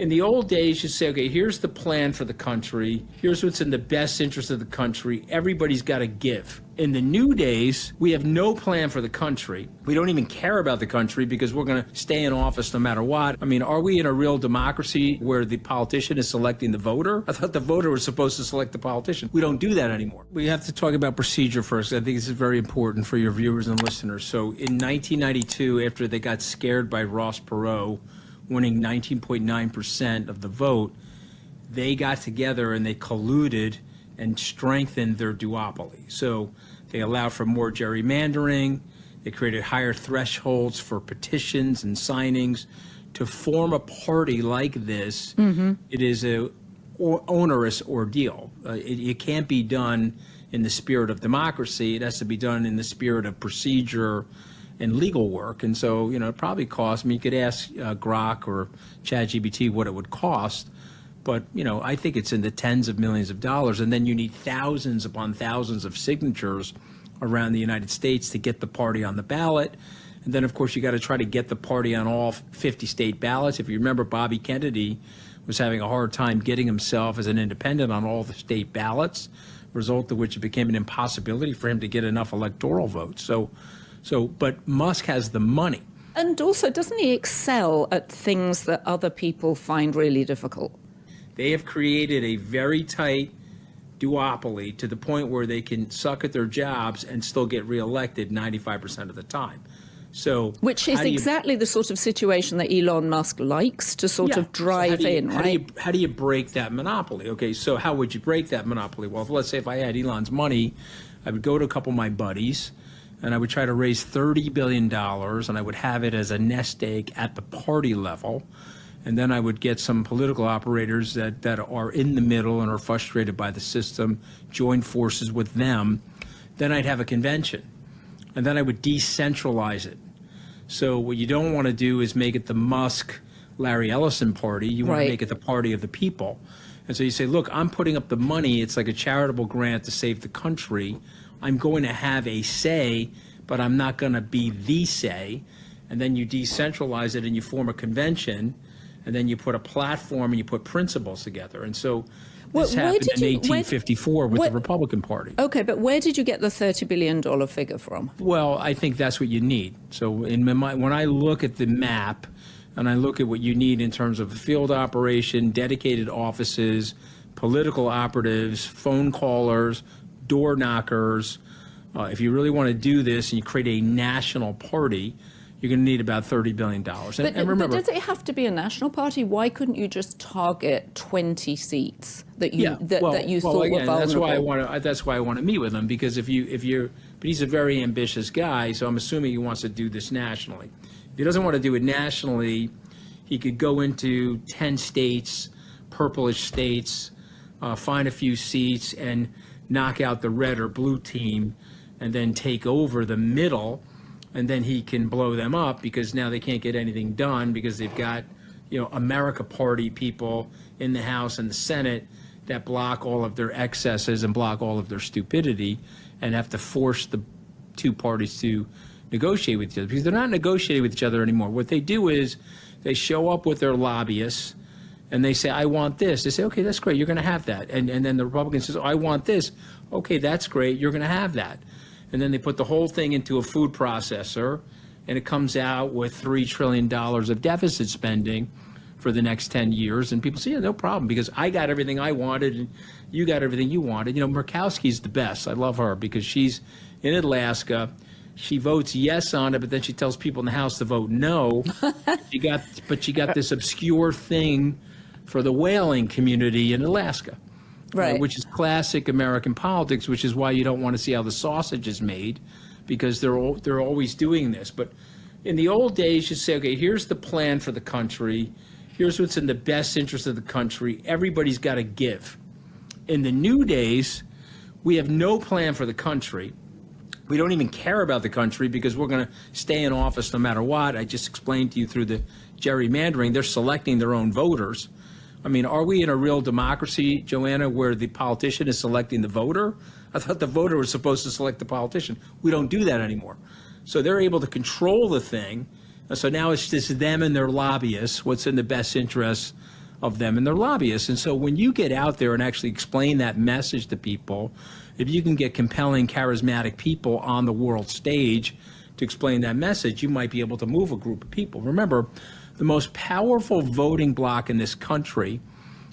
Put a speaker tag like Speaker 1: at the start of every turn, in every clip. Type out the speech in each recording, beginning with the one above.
Speaker 1: In the old days, you say, okay, here's the plan for the country. Here's what's in the best interest of the country. Everybody's got to give. In the new days, we have no plan for the country. We don't even care about the country because we're going to stay in office no matter what. I mean, are we in a real democracy where the politician is selecting the voter? I thought the voter was supposed to select the politician. We don't do that anymore. We have to talk about procedure first. I think this is very important for your viewers and listeners. So in 1992, after they got scared by 𝗕𝗏𝗃 winning 19.9% of the vote, they got together and they colluded and strengthened their duopoly. So they allowed for more gerrymandering. They created higher thresholds for petitions and signings. To form a party like this, it is a onerous ordeal. It can't be done in the spirit of democracy. It has to be done in the spirit of procedure and legal work. And so, you know, it probably costs, I mean, you could ask Grok or ChatGPT what it would cost, but, you know, I think it's in the tens of millions of dollars. And then you need thousands upon thousands of signatures around the United States to get the party on the ballot. And then, of course, you got to try to get the party on all 50 state ballots. If you remember, Bobby Kennedy was having a hard time getting himself as an independent on all the state ballots, result of which it became an impossibility for him to get enough electoral votes. But Musk has the money.
Speaker 2: And also, doesn't he excel at things that other people find really difficult?
Speaker 1: They have created a very tight duopoly to the point where they can suck at their jobs and still get reelected 95% of the time. So,
Speaker 2: which is exactly the sort of situation that Elon Musk likes to sort of drive in, right?
Speaker 1: How do you break that monopoly? Okay, so how would you break that monopoly? Well, let's say if I had Elon's money, I would go to a couple of my buddies, and I would try to raise $30 billion, and I would have it as a nest egg at the party level. And then I would get some political operators that are in the middle and are frustrated by the system, join forces with them. Then I'd have a convention, and then I would decentralize it. So what you don't want to do is make it the Musk, Larry Ellison party. You want to make it the party of the people. And so you say, look, I'm putting up the money. It's like a charitable grant to save the country. I'm going to have a say, but I'm not going to be the say. And then you decentralize it and you form a convention, and then you put a platform and you put principles together. And so this happened in 1854 with the Republican Party.
Speaker 2: Okay, but where did you get the $30 billion figure from?
Speaker 1: Well, I think that's what you need. So when I look at the map and I look at what you need in terms of field operation, dedicated offices, political operatives, phone callers, door knockers, if you really want to do this and you create a national party, you're going to need about $30 billion. And remember,
Speaker 2: but does it have to be a national party? Why couldn't you just target 20 seats that you thought were vulnerable?
Speaker 1: That's why I want to meet with him, because but he's a very ambitious guy, so I'm assuming he wants to do this nationally. If he doesn't want to do it nationally, he could go into 10 states, purplish states, find a few seats, and knock out the red or blue team, and then take over the middle. And then he can blow them up because now they can't get anything done because they've got, America Party people in the House and the Senate that block all of their excesses and block all of their stupidity and have to force the two parties to negotiate with each other, because they're not negotiating with each other anymore. What they do is they show up with their lobbyists and they say, I want this. They say, okay, that's great. You're going to have that. And then the Republican says, I want this. Okay, that's great. You're going to have that. And then they put the whole thing into a food processor, and it comes out with $3 trillion of deficit spending for the next 10 years. And people say, yeah, no problem, because I got everything I wanted, and you got everything you wanted. Murkowski's the best. I love her because she's in Alaska. She votes yes on it, but then she tells people in the House to vote no. She got this obscure thing for the whaling community in Alaska. Right. Which is classic American politics, which is why you don't want to see how the sausage is made, because they're always doing this. But in the old days, you say, okay, here's the plan for the country. Here's what's in the best interest of the country. Everybody's got to give. In the new days, we have no plan for the country. We don't even care about the country because we're going to stay in office no matter what. I just explained to you through the gerrymandering, they're selecting their own voters. I mean, are we in a real democracy, Joanna, where the politician is selecting the voter? I thought the voter was supposed to select the politician. We don't do that anymore. So they're able to control the thing. And so now it's just them and their lobbyists, what's in the best interest of them and their lobbyists. And so when you get out there and actually explain that message to people, if you can get compelling, charismatic people on the world stage to explain that message, you might be able to move a group of people. Remember, the most powerful voting bloc in this country,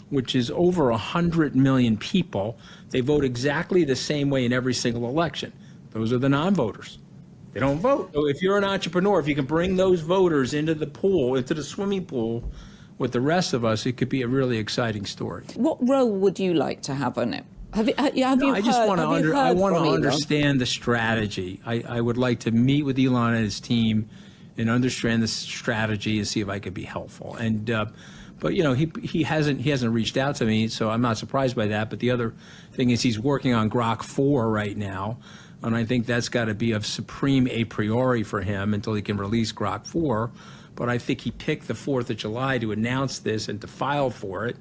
Speaker 1: which is over 100 million people, they vote exactly the same way in every single election. Those are the non-voters. They don't vote. So if you're an entrepreneur, if you can bring those voters into the pool, into the swimming pool with the rest of us, it could be a really exciting story.
Speaker 2: What role would you like to have on it?
Speaker 1: I want to understand the strategy. I would like to meet with Elon and his team and understand the strategy and see if I could be helpful. And but you know, he hasn't reached out to me, so I'm not surprised by that. But the other thing is he's working on Grok 4 right now, and I think that's got to be of supreme a priori for him until he can release Grok 4. But I think he picked the 4th of July to announce this and to file for it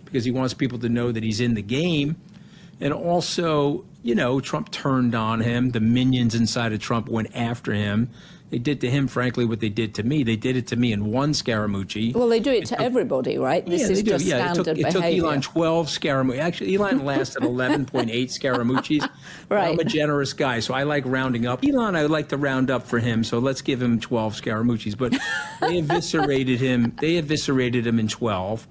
Speaker 1: because he wants people to know that he's in the game. And also, you know, Trump turned on him. The minions inside of Trump went after him. They did to him, frankly, what they did to me. They did it to me in one Scaramucci.
Speaker 2: Well, they do it to everybody, right? This is just standard behavior. It took Elon 12 Scaramucci. Actually, Elon lasted 11.8 Scaramucci's.
Speaker 1: Right. I'm a generous guy, so I like rounding up. Elon, I would like to round up for him, so let's give him 12 Scaramucci's. But they eviscerated him. They eviscerated him in 12.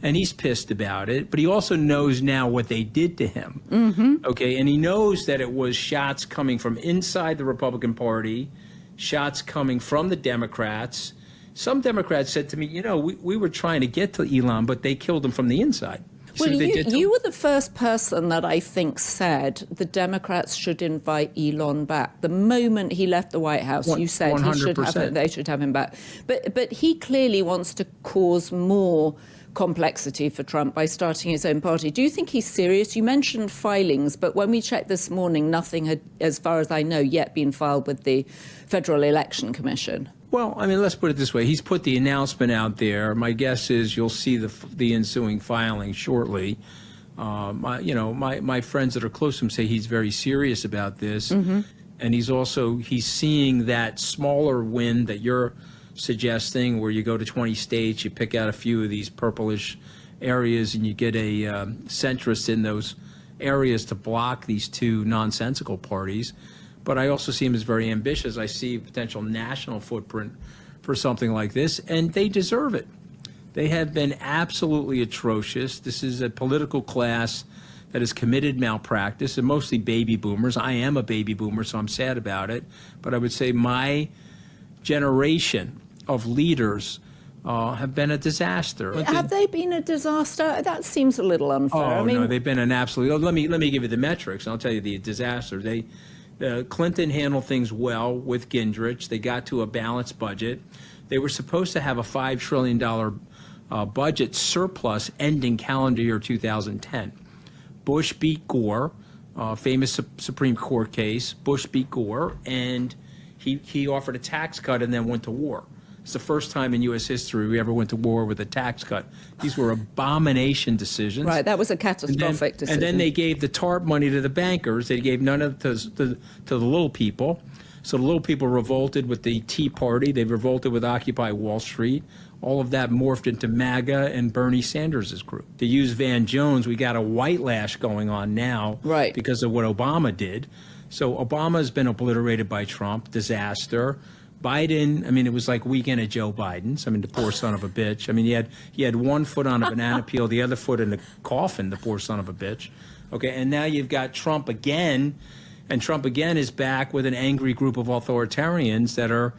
Speaker 1: And he's pissed about it, but he also knows now what they did to him. Mm-hmm. Okay, and he knows that it was shots coming from inside the Republican Party, shots coming from the Democrats. Some Democrats said to me, you know, we were trying to get to Elon, but they killed him from the inside.
Speaker 2: Well, you were the first person that I think said the Democrats should invite Elon back. The moment he left the White House, you said they should have him back. But he clearly wants to cause more complexity for Trump by starting his own party. Do you think he's serious? You mentioned filings, but when we checked this morning, nothing had, as far as I know, yet been filed with the Federal Election Commission.
Speaker 1: Well, I mean, let's put it this way. He's put the announcement out there. My guess is you'll see the ensuing filing shortly. My friends that are close to him say he's very serious about this. Mm-hmm. And he's seeing that smaller win that you're suggesting, where you go to 20 states, you pick out a few of these purplish areas, and you get a centrist in those areas to block these two nonsensical parties. But I also see him as very ambitious. I see a potential national footprint for something like this, and they deserve it. They have been absolutely atrocious. This is a political class that has committed malpractice, and mostly baby boomers. I am a baby boomer, so I'm sad about it. But I would say my generation of leaders have been a disaster.
Speaker 2: Have they been a disaster? That seems a little unfair.
Speaker 1: Oh, no, they've been an absolute. Let me give you the metrics, and I'll tell you the disaster. Clinton handled things well with Gingrich. They got to a balanced budget. They were supposed to have a $5 trillion budget surplus ending calendar year 2010. Bush beat Gore, famous Supreme Court case. Bush beat Gore, and he offered a tax cut and then went to war. It's the first time in U.S. history we ever went to war with a tax cut. These were abomination decisions.
Speaker 2: Right, that was a catastrophic decision.
Speaker 1: And then they gave the TARP money to the bankers. They gave none of it to the little people. So the little people revolted with the Tea Party. They revolted with Occupy Wall Street. All of that morphed into MAGA and Bernie Sanders' group. To use Van Jones, we got a white lash going on now,
Speaker 2: right,
Speaker 1: because of what Obama did. So Obama's been obliterated by Trump, disaster. Biden, I mean, it was like weekend at Joe Biden's. I mean, the poor son of a bitch. I mean, he had one foot on a banana peel, the other foot in a coffin, the poor son of a bitch. Okay, and now you've got Trump again, and Trump again is back with an angry group of authoritarians that are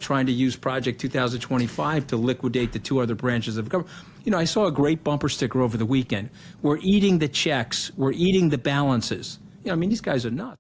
Speaker 1: trying to use Project 2025 to liquidate the two other branches of government. You know, I saw a great bumper sticker over the weekend. We're eating the checks. We're eating the balances. You know, I mean, these guys are nuts.